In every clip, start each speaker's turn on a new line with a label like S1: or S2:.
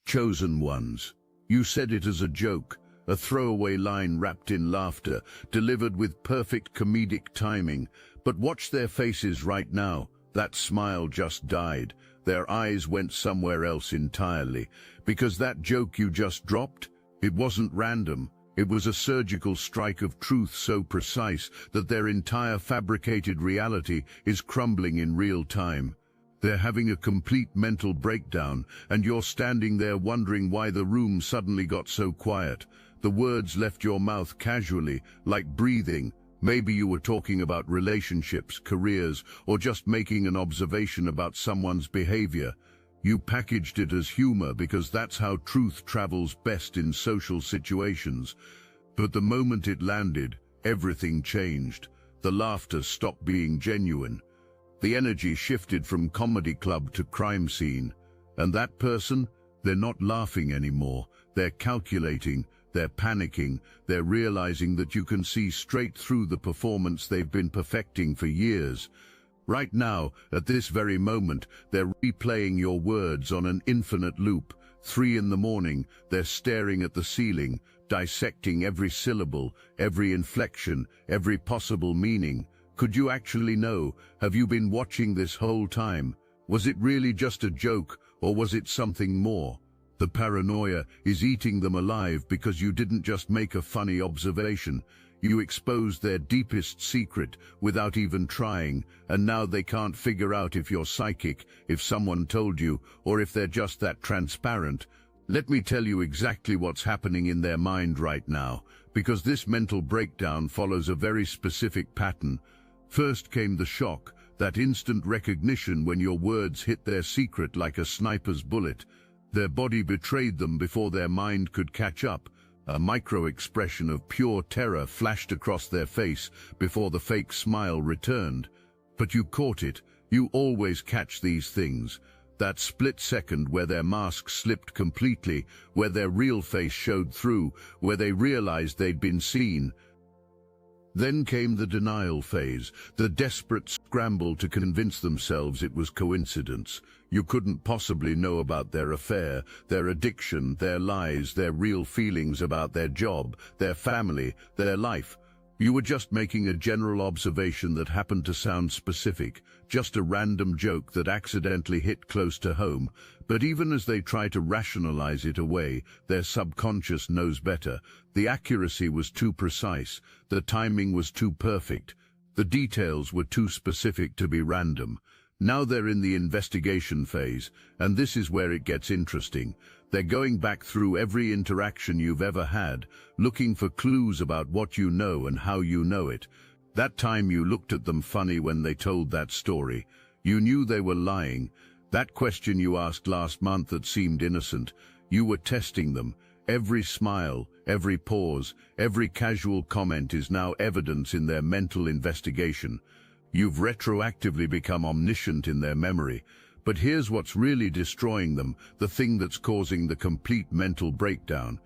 S1: Chosen ones. You said it as a joke, a throwaway line wrapped in laughter, delivered with perfect comedic timing. But watch their faces right now. That smile just died. Their eyes went somewhere else entirely. Because that joke you just dropped, it wasn't random. It was a surgical strike of truth so precise that their entire fabricated reality is crumbling in real time. They're having a complete mental breakdown, and you're standing there wondering why the room suddenly got so quiet. The words left your mouth casually, like breathing. Maybe you were talking about relationships, careers, or just making an observation about someone's behavior. You packaged it as humor because that's how truth travels best in social situations. But the moment it landed, everything changed. The laughter stopped being genuine. The energy shifted from comedy club to crime scene. And that person, they're not laughing anymore. They're calculating, they're panicking, they're realizing that you can see straight through the performance they've been perfecting for years. Right now, at this very moment, they're replaying your words on an infinite loop. 3 in the morning, they're staring at the ceiling, dissecting every syllable, every inflection, every possible meaning. Could you actually know? Have you been watching this whole time? Was it really just a joke, or was it something more? The paranoia is eating them alive because you didn't just make a funny observation. You exposed their deepest secret without even trying, and now they can't figure out if you're psychic, if someone told you, or if they're just that transparent. Let me tell you exactly what's happening in their mind right now, because this mental breakdown follows a very specific pattern. First came the shock, that instant recognition when your words hit their secret like a sniper's bullet. Their body betrayed them before their mind could catch up. A micro-expression of pure terror flashed across their face before the fake smile returned. But you caught it. You always catch these things. That split second where their mask slipped completely, where their real face showed through, where they realized they'd been seen. Then came the denial phase, the desperate scramble to convince themselves it was coincidence. You couldn't possibly know about their affair, their addiction, their lies, their real feelings about their job, their family, their life. You were just making a general observation that happened to sound specific, just a random joke that accidentally hit close to home. But even as they try to rationalize it away, their subconscious knows better. The accuracy was too precise, the timing was too perfect, the details were too specific to be random. Now they're in the investigation phase, and this is where it gets interesting. They're going back through every interaction you've ever had, looking for clues about what you know and how you know it. That time you looked at them funny when they told that story. You knew they were lying. That question you asked last month that seemed innocent. You were testing them. Every smile, every pause, every casual comment is now evidence in their mental investigation. You've retroactively become omniscient in their memory. But here's what's really destroying them, the thing that's causing the complete mental breakdown.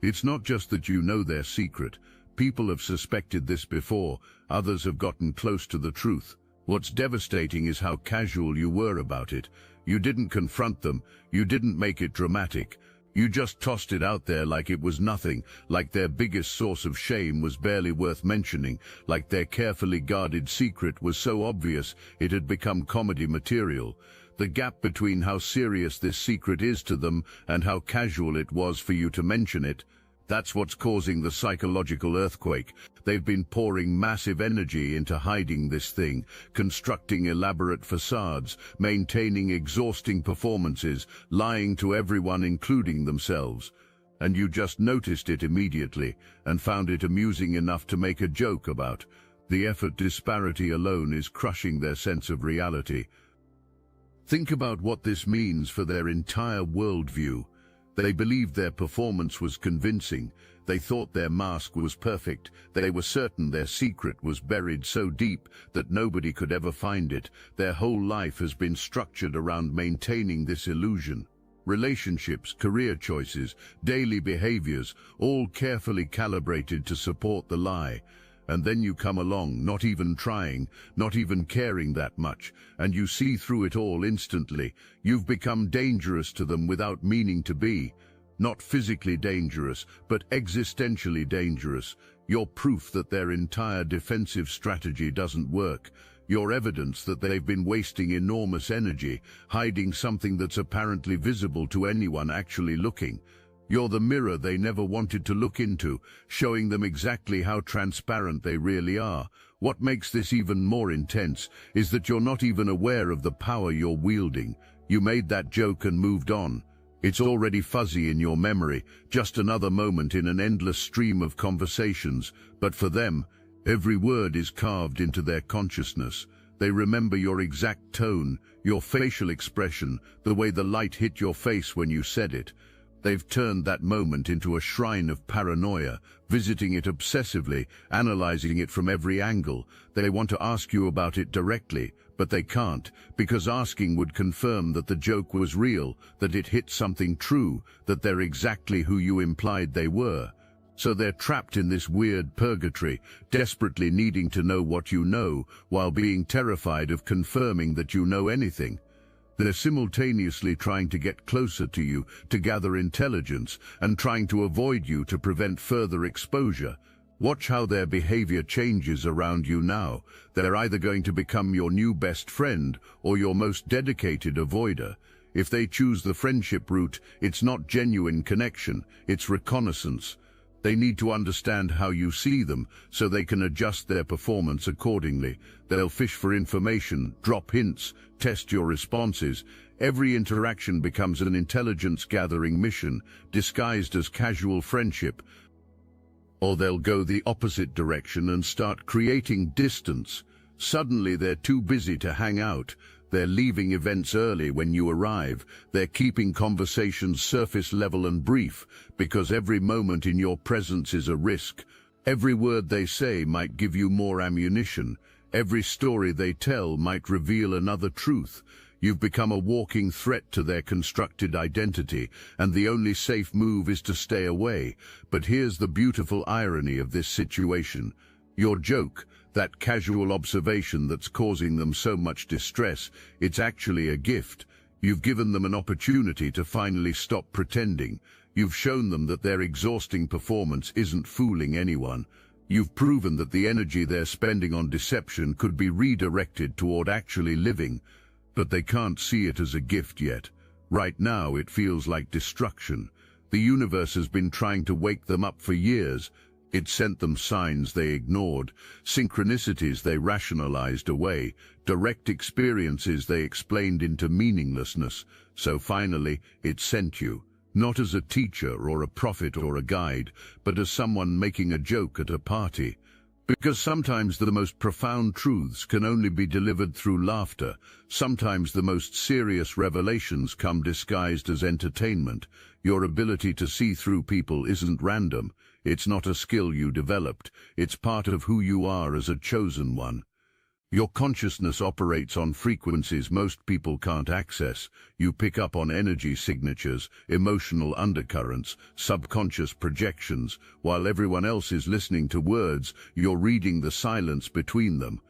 S1: It's not just that you know their secret. People have suspected this before, others have gotten close to the truth. What's devastating is how casual you were about it. You didn't confront them, you didn't make it dramatic. You just tossed it out there like it was nothing, like their biggest source of shame was barely worth mentioning, like their carefully guarded secret was so obvious it had become comedy material. The gap between how serious this secret is to them and how casual it was for you to mention it, that's what's causing the psychological earthquake. They've been pouring massive energy into hiding this thing, constructing elaborate facades, maintaining exhausting performances, lying to everyone including themselves. And you just noticed it immediately and found it amusing enough to make a joke about. The effort disparity alone is crushing their sense of reality. Think about what this means for their entire worldview. They believed their performance was convincing. They thought their mask was perfect. They were certain their secret was buried so deep that nobody could ever find it. Their whole life has been structured around maintaining this illusion. Relationships, career choices, daily behaviors, all carefully calibrated to support the lie. And then you come along, not even trying, not even caring that much, and you see through it all instantly. You've become dangerous to them without meaning to be. Not physically dangerous, but existentially dangerous. You're proof that their entire defensive strategy doesn't work. You're evidence that they've been wasting enormous energy, hiding something that's apparently visible to anyone actually looking. You're the mirror they never wanted to look into, showing them exactly how transparent they really are. What makes this even more intense is that you're not even aware of the power you're wielding. You made that joke and moved on. It's already fuzzy in your memory, just another moment in an endless stream of conversations. But for them, every word is carved into their consciousness. They remember your exact tone, your facial expression, the way the light hit your face when you said it. They've turned that moment into a shrine of paranoia, visiting it obsessively, analyzing it from every angle. They want to ask you about it directly, but they can't, because asking would confirm that the joke was real, that it hit something true, that they're exactly who you implied they were. So they're trapped in this weird purgatory, desperately needing to know what you know, while being terrified of confirming that you know anything. They're simultaneously trying to get closer to you, to gather intelligence, and trying to avoid you to prevent further exposure. Watch how their behavior changes around you now. They're either going to become your new best friend or your most dedicated avoider. If they choose the friendship route, it's not genuine connection, it's reconnaissance. They need to understand how you see them, so they can adjust their performance accordingly. They'll fish for information, drop hints, test your responses. Every interaction becomes an intelligence-gathering mission, disguised as casual friendship. Or they'll go the opposite direction and start creating distance. Suddenly they're too busy to hang out. They're leaving events early when you arrive. They're keeping conversations surface level and brief, because every moment in your presence is a risk. Every word they say might give you more ammunition. Every story they tell might reveal another truth. You've become a walking threat to their constructed identity, and the only safe move is to stay away. But here's the beautiful irony of this situation. Your joke, that casual observation that's causing them so much distress, it's actually a gift. You've given them an opportunity to finally stop pretending. You've shown them that their exhausting performance isn't fooling anyone. You've proven that the energy they're spending on deception could be redirected toward actually living. But they can't see it as a gift yet. Right now it feels like destruction. The universe has been trying to wake them up for years. It sent them signs they ignored, synchronicities they rationalized away, direct experiences they explained into meaninglessness. So finally, it sent you, not as a teacher or a prophet or a guide, but as someone making a joke at a party. Because sometimes the most profound truths can only be delivered through laughter. Sometimes the most serious revelations come disguised as entertainment. Your ability to see through people isn't random. It's not a skill you developed. It's part of who you are as a chosen one. Your consciousness operates on frequencies most people can't access. You pick up on energy signatures, emotional undercurrents, subconscious projections. While everyone else is listening to words, you're reading the silence between them.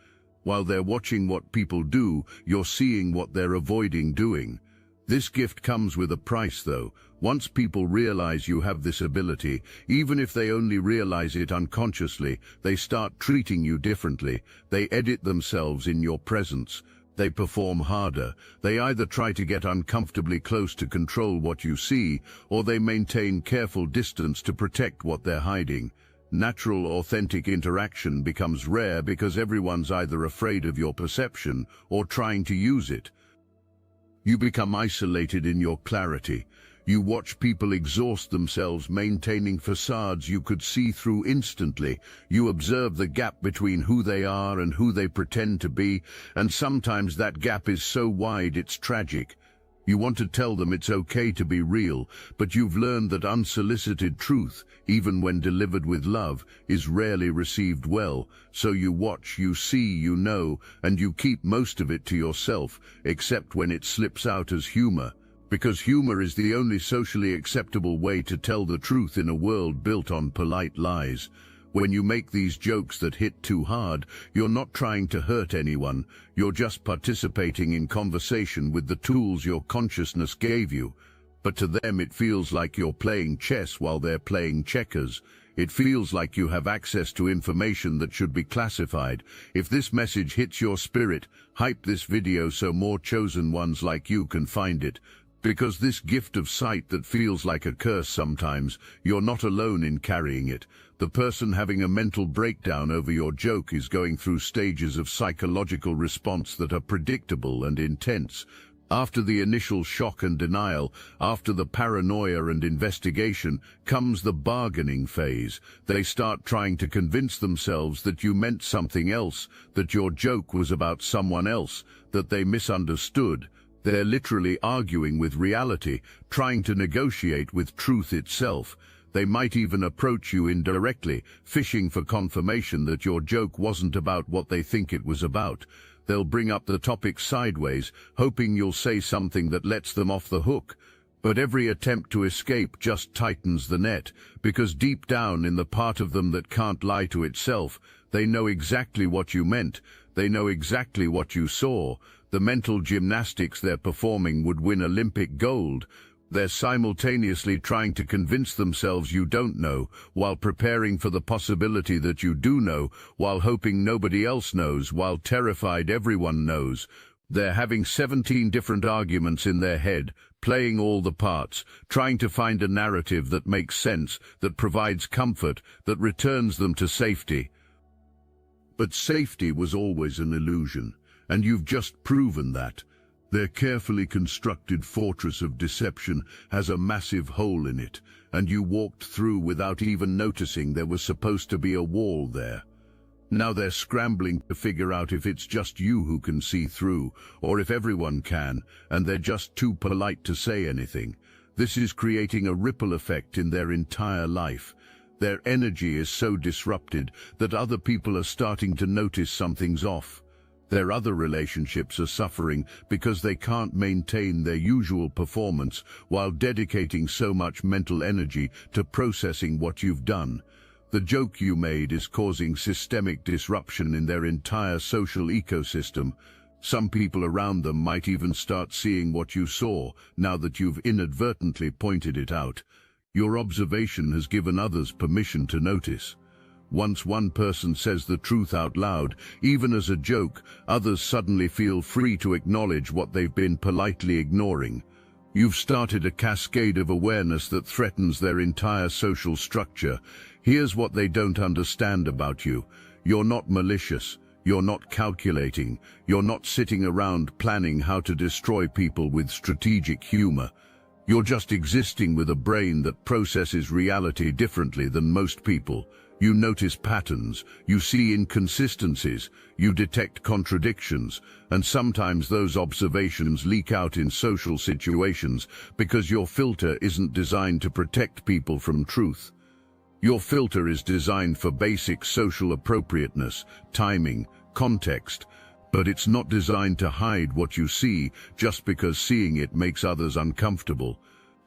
S1: While they're watching what people do, you're seeing what they're avoiding doing. This gift comes with a price, though. Once people realize you have this ability, even if they only realize it unconsciously, they start treating you differently. They edit themselves in your presence. They perform harder. They either try to get uncomfortably close to control what you see, or they maintain careful distance to protect what they're hiding. Natural, authentic interaction becomes rare because everyone's either afraid of your perception or trying to use it. You become isolated in your clarity. You watch people exhaust themselves maintaining facades you could see through instantly. You observe the gap between who they are and who they pretend to be, and sometimes that gap is so wide it's tragic. You want to tell them it's okay to be real, but you've learned that unsolicited truth, even when delivered with love, is rarely received well. So you watch, you see, you know, and you keep most of it to yourself, except when it slips out as humor. Because humor is the only socially acceptable way to tell the truth in a world built on polite lies. When you make these jokes that hit too hard, you're not trying to hurt anyone, you're just participating in conversation with the tools your consciousness gave you. But to them it feels like you're playing chess while they're playing checkers. It feels like you have access to information that should be classified. If this message hits your spirit, hype this video so more chosen ones like you can find it. Because this gift of sight that feels like a curse sometimes, you're not alone in carrying it. The person having a mental breakdown over your joke is going through stages of psychological response that are predictable and intense. After the initial shock and denial, after the paranoia and investigation, comes the bargaining phase. They start trying to convince themselves that you meant something else, that your joke was about someone else, that they misunderstood. They're literally arguing with reality, trying to negotiate with truth itself. They might even approach you indirectly, fishing for confirmation that your joke wasn't about what they think it was about. They'll bring up the topic sideways, hoping you'll say something that lets them off the hook. But every attempt to escape just tightens the net, because deep down in the part of them that can't lie to itself, they know exactly what you meant. They know exactly what you saw. The mental gymnastics they're performing would win Olympic gold. They're simultaneously trying to convince themselves you don't know, while preparing for the possibility that you do know, while hoping nobody else knows, while terrified everyone knows. They're having 17 different arguments in their head, playing all the parts, trying to find a narrative that makes sense, that provides comfort, that returns them to safety. But safety was always an illusion, and you've just proven that. Their carefully constructed fortress of deception has a massive hole in it, and you walked through without even noticing there was supposed to be a wall there. Now they're scrambling to figure out if it's just you who can see through, or if everyone can, and they're just too polite to say anything. This is creating a ripple effect in their entire life. Their energy is so disrupted that other people are starting to notice something's off. Their other relationships are suffering because they can't maintain their usual performance while dedicating so much mental energy to processing what you've done. The joke you made is causing systemic disruption in their entire social ecosystem. Some people around them might even start seeing what you saw now that you've inadvertently pointed it out. Your observation has given others permission to notice. Once one person says the truth out loud, even as a joke, others suddenly feel free to acknowledge what they've been politely ignoring. You've started a cascade of awareness that threatens their entire social structure. Here's what they don't understand about you. You're not malicious. You're not calculating. You're not sitting around planning how to destroy people with strategic humor. You're just existing with a brain that processes reality differently than most people. You notice patterns, you see inconsistencies, you detect contradictions, and sometimes those observations leak out in social situations because your filter isn't designed to protect people from truth. Your filter is designed for basic social appropriateness, timing, context, but it's not designed to hide what you see just because seeing it makes others uncomfortable.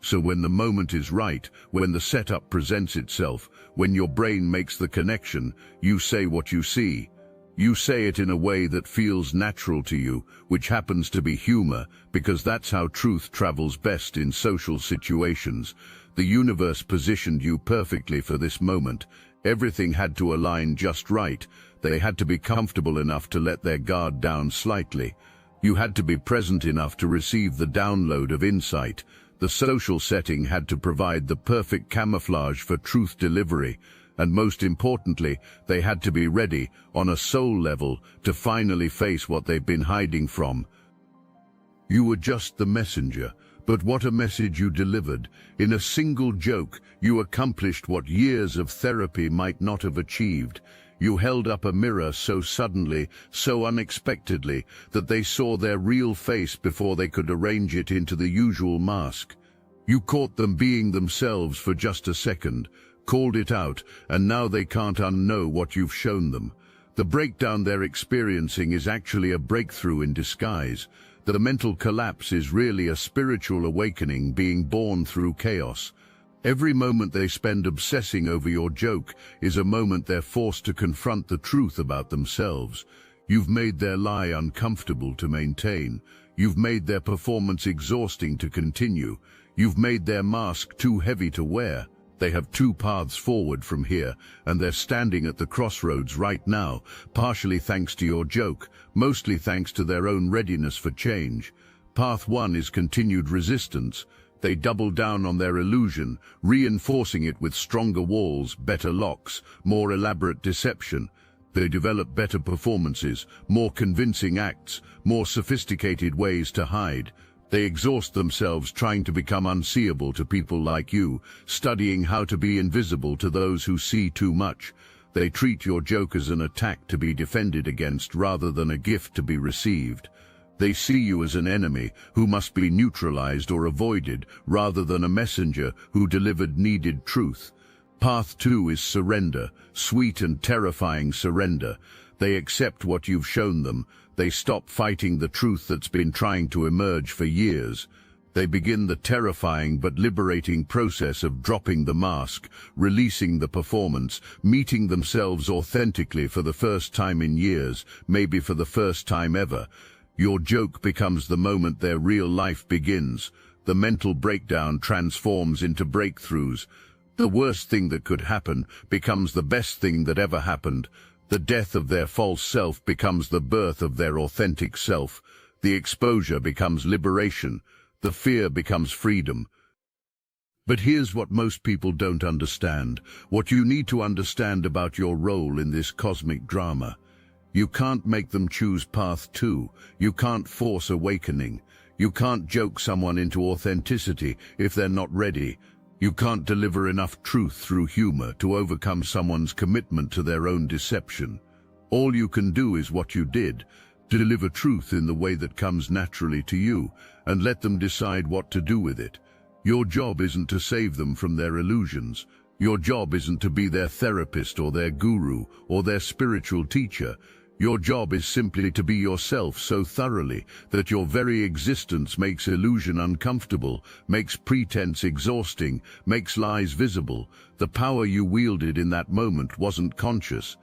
S1: So when the moment is right, when the setup presents itself, when your brain makes the connection, you say what you see. You say it in a way that feels natural to you, which happens to be humor, because that's how truth travels best in social situations. The universe positioned you perfectly for this moment. Everything had to align just right. They had to be comfortable enough to let their guard down slightly. You had to be present enough to receive the download of insight. The social setting had to provide the perfect camouflage for truth delivery, and most importantly, they had to be ready, on a soul level, to finally face what they've been hiding from. You were just the messenger, but what a message you delivered. In a single joke, you accomplished what years of therapy might not have achieved. You held up a mirror so suddenly, so unexpectedly, that they saw their real face before they could arrange it into the usual mask. You caught them being themselves for just a second, called it out, and now they can't unknow what you've shown them. The breakdown they're experiencing is actually a breakthrough in disguise. The mental collapse is really a spiritual awakening being born through chaos. Every moment they spend obsessing over your joke is a moment they're forced to confront the truth about themselves. You've made their lie uncomfortable to maintain. You've made their performance exhausting to continue. You've made their mask too heavy to wear. They have two paths forward from here, and they're standing at the crossroads right now, partially thanks to your joke, mostly thanks to their own readiness for change. Path one is continued resistance. They double down on their illusion, reinforcing it with stronger walls, better locks, more elaborate deception. They develop better performances, more convincing acts, more sophisticated ways to hide. They exhaust themselves trying to become unseeable to people like you, studying how to be invisible to those who see too much. They treat your joke as an attack to be defended against rather than a gift to be received. They see you as an enemy who must be neutralized or avoided rather than a messenger who delivered needed truth. Path two is surrender, sweet and terrifying surrender. They accept what you've shown them. They stop fighting the truth that's been trying to emerge for years. They begin the terrifying but liberating process of dropping the mask, releasing the performance, meeting themselves authentically for the first time in years, maybe for the first time ever. Your joke becomes the moment their real life begins. The mental breakdown transforms into breakthroughs. The worst thing that could happen becomes the best thing that ever happened. The death of their false self becomes the birth of their authentic self. The exposure becomes liberation. The fear becomes freedom. But here's what most people don't understand, what you need to understand about your role in this cosmic drama. You can't make them choose path two. You can't force awakening. You can't joke someone into authenticity if they're not ready. You can't deliver enough truth through humor to overcome someone's commitment to their own deception. All you can do is what you did, deliver truth in the way that comes naturally to you, and let them decide what to do with it. Your job isn't to save them from their illusions. Your job isn't to be their therapist or their guru or their spiritual teacher. Your job is simply to be yourself so thoroughly that your very existence makes illusion uncomfortable, makes pretense exhausting, makes lies visible. The power you wielded in that moment wasn't conscious.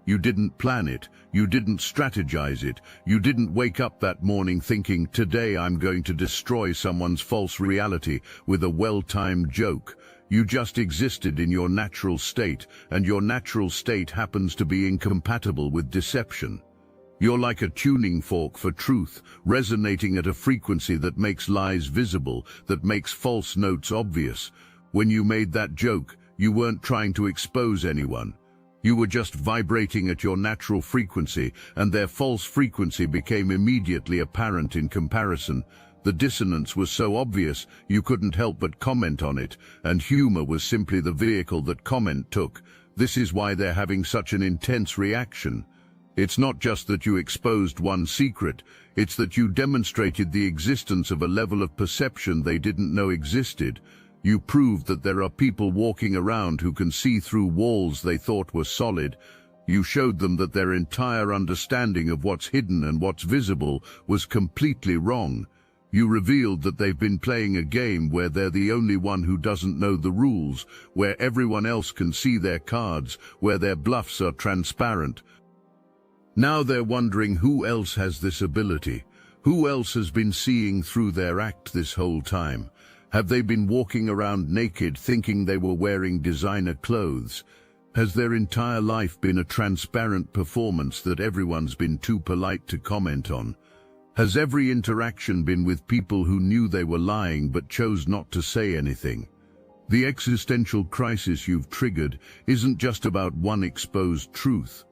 S1: You didn't plan it. You didn't strategize it. You didn't wake up that morning thinking, today I'm going to destroy someone's false reality with a well-timed joke. You just existed in your natural state, and your natural state happens to be incompatible with deception. You're like a tuning fork for truth, resonating at a frequency that makes lies visible, that makes false notes obvious. When you made that joke, you weren't trying to expose anyone. You were just vibrating at your natural frequency, and their false frequency became immediately apparent in comparison. The dissonance was so obvious you couldn't help but comment on it, and humor was simply the vehicle that comment took. This is why they're having such an intense reaction. It's not just that you exposed one secret, it's that you demonstrated the existence of a level of perception they didn't know existed. You proved that there are people walking around who can see through walls they thought were solid. You showed them that their entire understanding of what's hidden and what's visible was completely wrong. You revealed that they've been playing a game where they're the only one who doesn't know the rules, where everyone else can see their cards, where their bluffs are transparent. Now they're wondering who else has this ability. Who else has been seeing through their act this whole time? Have they been walking around naked thinking they were wearing designer clothes? Has their entire life been a transparent performance that everyone's been too polite to comment on? Has every interaction been with people who knew they were lying but chose not to say anything? The existential crisis you've triggered isn't just about one exposed truth.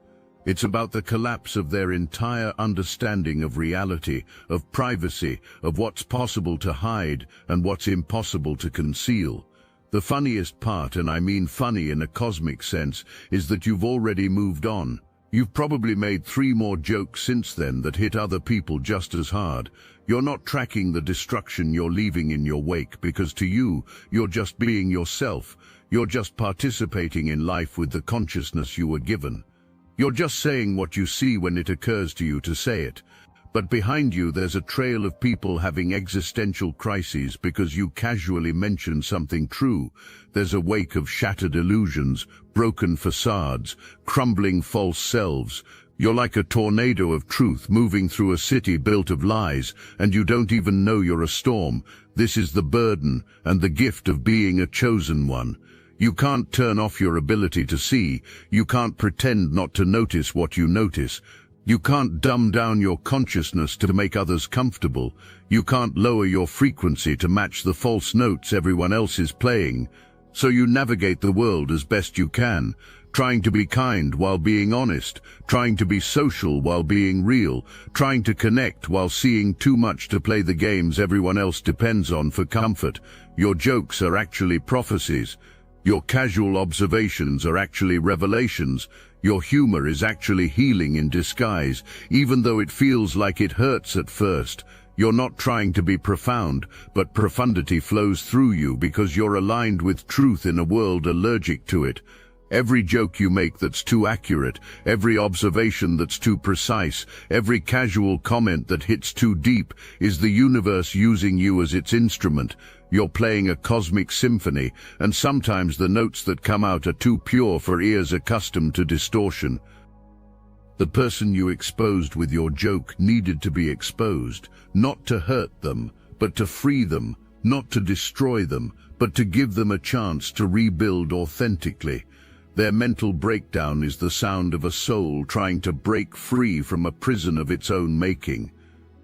S1: It's about the collapse of their entire understanding of reality, of privacy, of what's possible to hide and what's impossible to conceal. The funniest part, and I mean funny in a cosmic sense, is that you've already moved on. You've probably made 3 more jokes since then that hit other people just as hard. You're not tracking the destruction you're leaving in your wake because to you, you're just being yourself. You're just participating in life with the consciousness you were given. You're just saying what you see when it occurs to you to say it. But behind you there's a trail of people having existential crises because you casually mention something true. There's a wake of shattered illusions, broken facades, crumbling false selves. You're like a tornado of truth moving through a city built of lies, and you don't even know you're a storm. This is the burden and the gift of being a chosen one. You can't turn off your ability to see. You can't pretend not to notice what you notice. You can't dumb down your consciousness to make others comfortable. You can't lower your frequency to match the false notes everyone else is playing. So you navigate the world as best you can, trying to be kind while being honest, trying to be social while being real, trying to connect while seeing too much to play the games everyone else depends on for comfort. Your jokes are actually prophecies. Your casual observations are actually revelations. Your humor is actually healing in disguise, even though it feels like it hurts at first. You're not trying to be profound, but profundity flows through you because you're aligned with truth in a world allergic to it. Every joke you make that's too accurate, every observation that's too precise, every casual comment that hits too deep is the universe using you as its instrument. You're playing a cosmic symphony, and sometimes the notes that come out are too pure for ears accustomed to distortion. The person you exposed with your joke needed to be exposed, not to hurt them, but to free them, not to destroy them, but to give them a chance to rebuild authentically. Their mental breakdown is the sound of a soul trying to break free from a prison of its own making.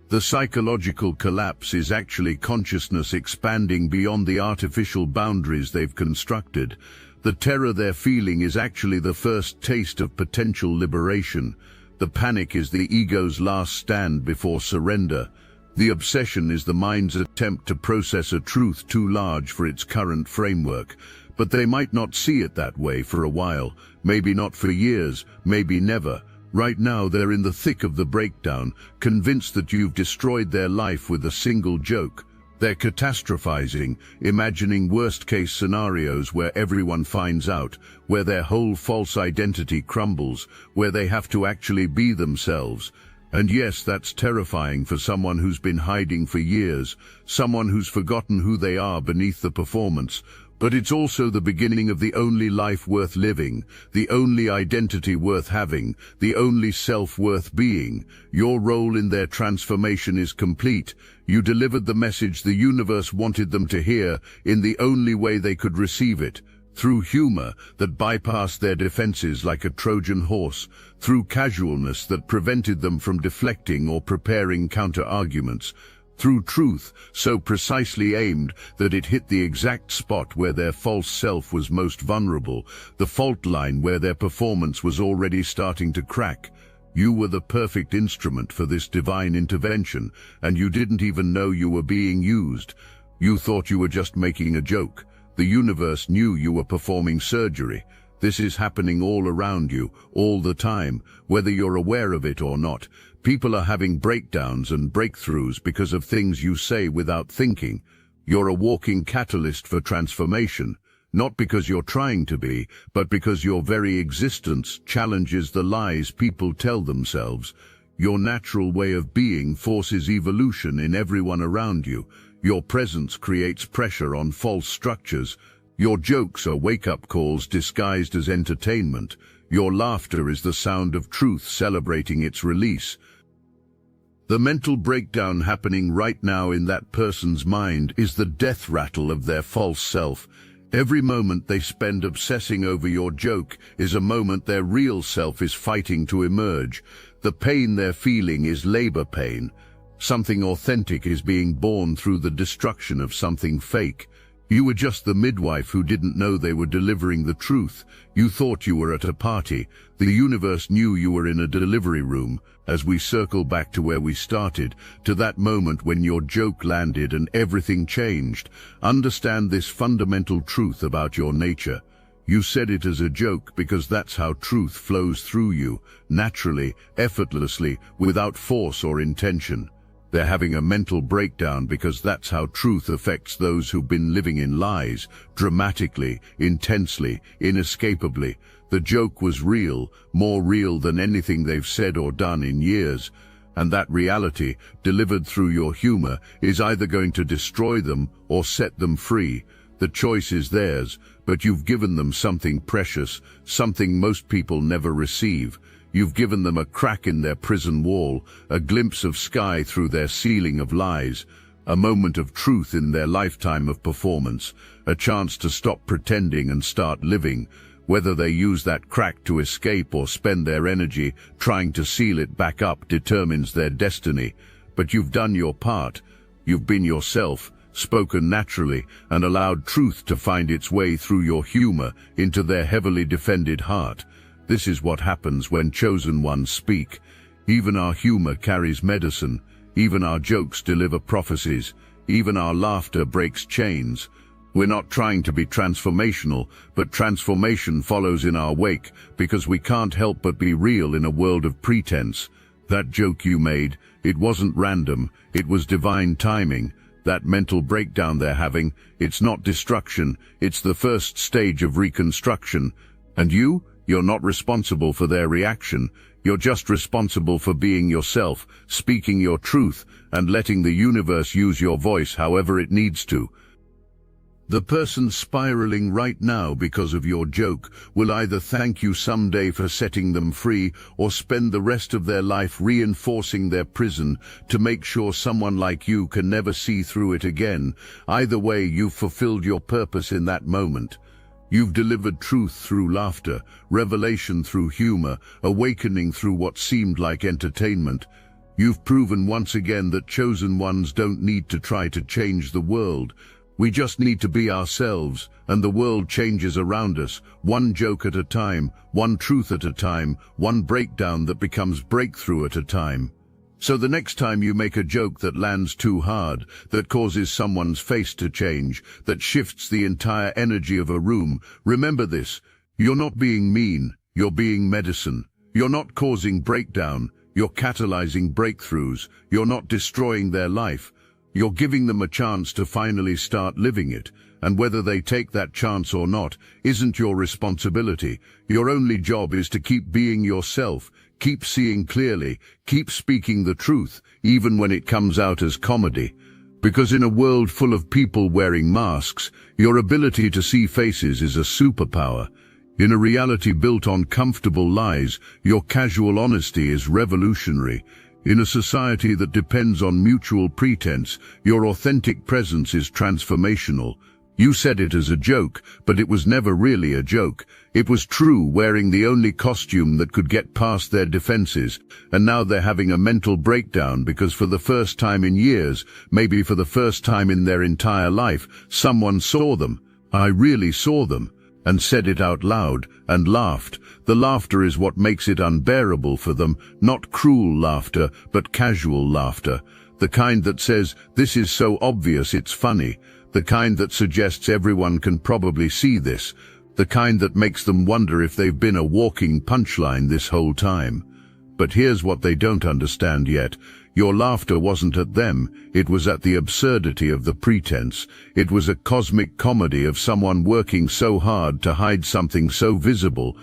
S1: The psychological collapse is actually consciousness expanding beyond the artificial boundaries they've constructed. The terror they're feeling is actually the first taste of potential liberation. The panic is the ego's last stand before surrender. The obsession is the mind's attempt to process a truth too large for its current framework. But they might not see it that way for a while, maybe not for years, maybe never. Right now they're in the thick of the breakdown, convinced that you've destroyed their life with a single joke. They're catastrophizing, imagining worst-case scenarios where everyone finds out, where their whole false identity crumbles, where they have to actually be themselves. And yes, that's terrifying for someone who's been hiding for years, someone who's forgotten who they are beneath the performance. But it's also the beginning of the only life worth living, the only identity worth having, the only self worth being. Your role in their transformation is complete. You delivered the message the universe wanted them to hear in the only way they could receive it. Through humor that bypassed their defenses like a Trojan horse, through casualness that prevented them from deflecting or preparing counter-arguments, through truth so precisely aimed that it hit the exact spot where their false self was most vulnerable, the fault line where their performance was already starting to crack. You were the perfect instrument for this divine intervention, and you didn't even know you were being used. You thought you were just making a joke. The universe knew you were performing surgery. This is happening all around you, all the time, whether you're aware of it or not. People are having breakdowns and breakthroughs because of things you say without thinking. You're a walking catalyst for transformation, not because you're trying to be, but because your very existence challenges the lies people tell themselves. Your natural way of being forces evolution in everyone around you. Your presence creates pressure on false structures. Your jokes are wake-up calls disguised as entertainment. Your laughter is the sound of truth celebrating its release. The mental breakdown happening right now in that person's mind is the death rattle of their false self. Every moment they spend obsessing over your joke is a moment their real self is fighting to emerge. The pain they're feeling is labor pain. Something authentic is being born through the destruction of something fake. You were just the midwife who didn't know they were delivering the truth. You thought you were at a party. The universe knew you were in a delivery room. As we circle back to where we started, to that moment when your joke landed and everything changed, understand this fundamental truth about your nature. You said it as a joke because that's how truth flows through you, naturally, effortlessly, without force or intention. They're having a mental breakdown because that's how truth affects those who've been living in lies, dramatically, intensely, inescapably. The joke was real, more real than anything they've said or done in years. And that reality, delivered through your humor, is either going to destroy them or set them free. The choice is theirs, but you've given them something precious, something most people never receive. You've given them a crack in their prison wall, a glimpse of sky through their ceiling of lies, a moment of truth in their lifetime of performance, a chance to stop pretending and start living. Whether they use that crack to escape or spend their energy trying to seal it back up determines their destiny. But you've done your part. You've been yourself, spoken naturally, and allowed truth to find its way through your humor into their heavily defended heart. This is what happens when chosen ones speak. Even our humor carries medicine. Even our jokes deliver prophecies. Even our laughter breaks chains. We're not trying to be transformational, but transformation follows in our wake because we can't help but be real in a world of pretense. That joke you made, it wasn't random, it was divine timing. That mental breakdown they're having, it's not destruction, it's the first stage of reconstruction. And you're not responsible for their reaction. You're just responsible for being yourself, speaking your truth, and letting the universe use your voice however it needs to. The person spiraling right now because of your joke will either thank you someday for setting them free or spend the rest of their life reinforcing their prison to make sure someone like you can never see through it again. Either way, you've fulfilled your purpose in that moment. You've delivered truth through laughter, revelation through humor, awakening through what seemed like entertainment. You've proven once again that chosen ones don't need to try to change the world. We just need to be ourselves, and the world changes around us, one joke at a time, one truth at a time, one breakdown that becomes breakthrough at a time. So the next time you make a joke that lands too hard, that causes someone's face to change, that shifts the entire energy of a room, remember this: you're not being mean, you're being medicine. You're not causing breakdown, you're catalyzing breakthroughs. You're not destroying their life. You're giving them a chance to finally start living it, and whether they take that chance or not isn't your responsibility. Your only job is to keep being yourself, keep seeing clearly, keep speaking the truth, even when it comes out as comedy. Because in a world full of people wearing masks, your ability to see faces is a superpower. In a reality built on comfortable lies, your casual honesty is revolutionary. In a society that depends on mutual pretense, your authentic presence is transformational. You said it as a joke, but it was never really a joke. It was true, wearing the only costume that could get past their defenses. And now they're having a mental breakdown because for the first time in years, maybe for the first time in their entire life, someone saw them. I really saw them. And said it out loud, and laughed. The laughter is what makes it unbearable for them, not cruel laughter, but casual laughter. The kind that says, this is so obvious it's funny. The kind that suggests everyone can probably see this. The kind that makes them wonder if they've been a walking punchline this whole time. But here's what they don't understand yet. Your laughter wasn't at them, it was at the absurdity of the pretense. It was a cosmic comedy of someone working so hard to hide something so visible.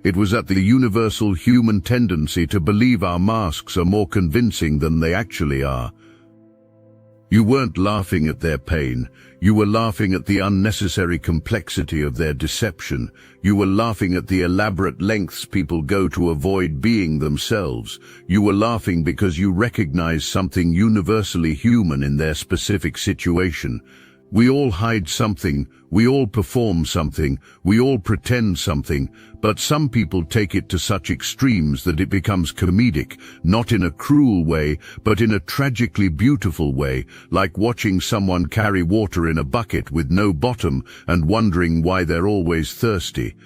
S1: It was at the universal human tendency to believe our masks are more convincing than they actually are. You weren't laughing at their pain. You were laughing at the unnecessary complexity of their deception. You were laughing at the elaborate lengths people go to avoid being themselves. You were laughing because you recognized something universally human in their specific situation. We all hide something, we all perform something, we all pretend something, but some people take it to such extremes that it becomes comedic, not in a cruel way, but in a tragically beautiful way, like watching someone carry water in a bucket with no bottom and wondering why they're always thirsty.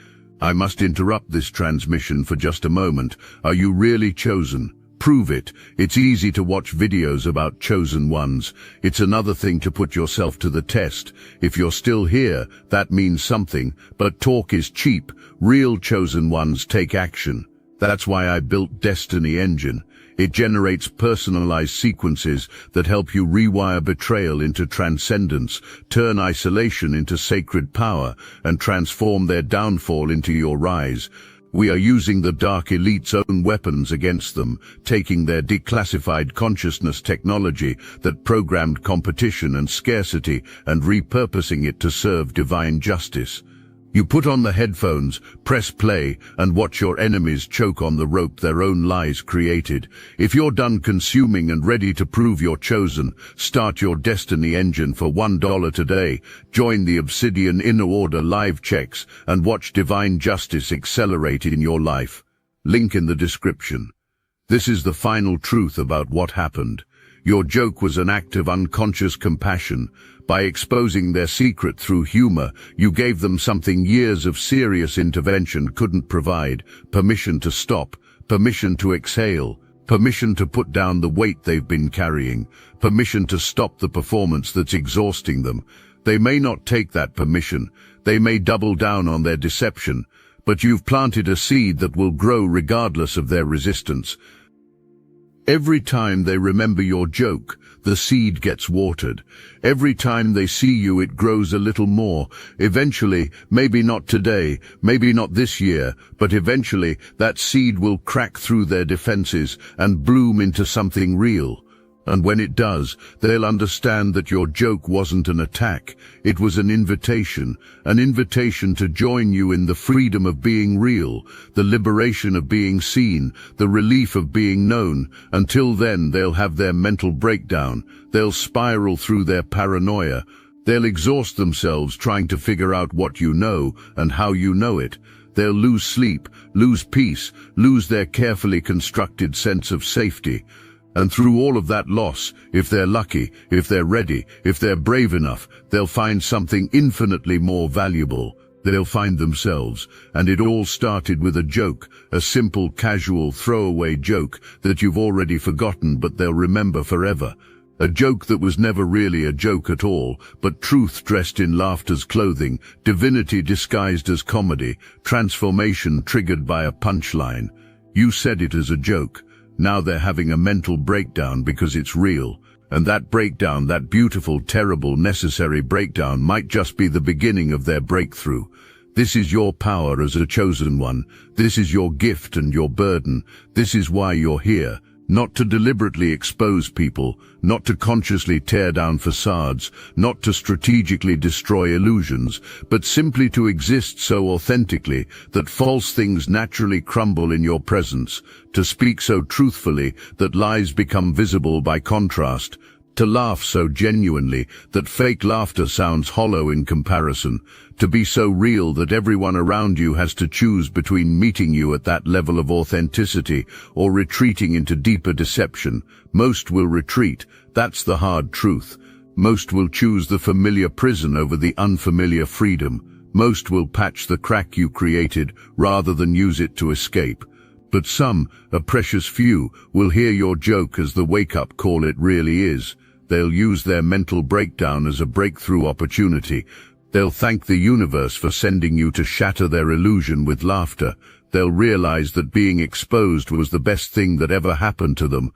S1: I must interrupt this transmission for just a moment. Are you really chosen? Prove it. It's easy to watch videos about chosen ones. It's another thing to put yourself to the test. If you're still here, that means something, but talk is cheap. Real chosen ones take action. That's why I built Destiny Engine. It generates personalized sequences that help you rewire betrayal into transcendence, turn isolation into sacred power, and transform their downfall into your rise. We are using the Dark Elite's own weapons against them, taking their declassified consciousness technology that programmed competition and scarcity and repurposing it to serve divine justice. You put on the headphones, press play, and watch your enemies choke on the rope their own lies created. If you're done consuming and ready to prove you're chosen, start your destiny engine for $1 today. Join the Obsidian Inner Order live checks and watch divine justice accelerate in your life. Link in the description. This is the final truth about what happened. Your joke was an act of unconscious compassion. By exposing their secret through humor, you gave them something years of serious intervention couldn't provide: permission to stop, permission to exhale, permission to put down the weight they've been carrying, permission to stop the performance that's exhausting them. They may not take that permission, they may double down on their deception, but you've planted a seed that will grow regardless of their resistance. Every time they remember your joke, the seed gets watered. Every time they see you, it grows a little more. Eventually, maybe not today, maybe not this year, but eventually that seed will crack through their defenses and bloom into something real. And when it does, they'll understand that your joke wasn't an attack. It was an invitation to join you in the freedom of being real, the liberation of being seen, the relief of being known. Until then, they'll have their mental breakdown. They'll spiral through their paranoia. They'll exhaust themselves trying to figure out what you know and how you know it. They'll lose sleep, lose peace, lose their carefully constructed sense of safety. And through all of that loss, if they're lucky, if they're ready, if they're brave enough, they'll find something infinitely more valuable. They'll find themselves. And it all started with a joke, a simple, casual, throwaway joke that you've already forgotten but they'll remember forever. A joke that was never really a joke at all, but truth dressed in laughter's clothing, divinity disguised as comedy, transformation triggered by a punchline. You said it as a joke. Now they're having a mental breakdown because it's real. And that breakdown, that beautiful, terrible, necessary breakdown, might just be the beginning of their breakthrough. This is your power as a chosen one. This is your gift and your burden. This is why you're here. Not to deliberately expose people, not to consciously tear down facades, not to strategically destroy illusions, but simply to exist so authentically that false things naturally crumble in your presence, to speak so truthfully that lies become visible by contrast, to laugh so genuinely that fake laughter sounds hollow in comparison, to be so real that everyone around you has to choose between meeting you at that level of authenticity or retreating into deeper deception. Most will retreat, that's the hard truth. Most will choose the familiar prison over the unfamiliar freedom. Most will patch the crack you created rather than use it to escape. But some, a precious few, will hear your joke as the wake-up call it really is. They'll use their mental breakdown as a breakthrough opportunity. They'll thank the universe for sending you to shatter their illusion with laughter. They'll realize that being exposed was the best thing that ever happened to them.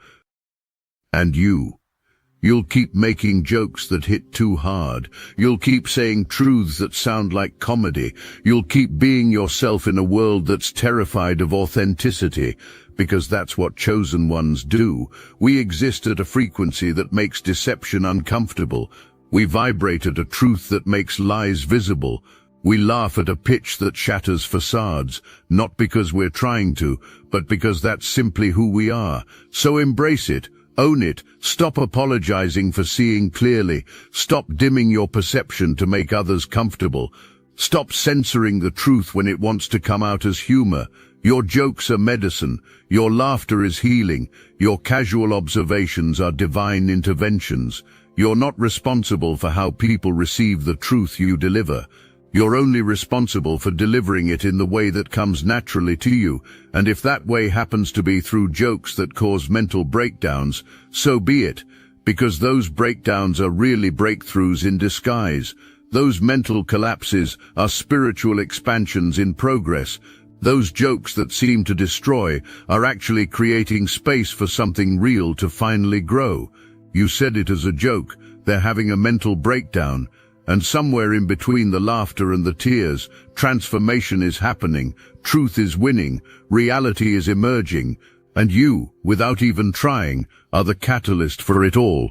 S1: And you'll keep making jokes that hit too hard. You'll keep saying truths that sound like comedy. You'll keep being yourself in a world that's terrified of authenticity. Because that's what chosen ones do. We exist at a frequency that makes deception uncomfortable. We vibrate at a truth that makes lies visible. We laugh at a pitch that shatters facades, not because we're trying to, but because that's simply who we are. So embrace it, own it, stop apologizing for seeing clearly, stop dimming your perception to make others comfortable, stop censoring the truth when it wants to come out as humor. Your jokes are medicine, your laughter is healing, your casual observations are divine interventions. You're not responsible for how people receive the truth you deliver. You're only responsible for delivering it in the way that comes naturally to you, and if that way happens to be through jokes that cause mental breakdowns, so be it, because those breakdowns are really breakthroughs in disguise. Those mental collapses are spiritual expansions in progress. Those jokes that seem to destroy are actually creating space for something real to finally grow. You said it as a joke. They're having a mental breakdown. And somewhere in between the laughter and the tears, transformation is happening, truth is winning, reality is emerging, and you, without even trying, are the catalyst for it all.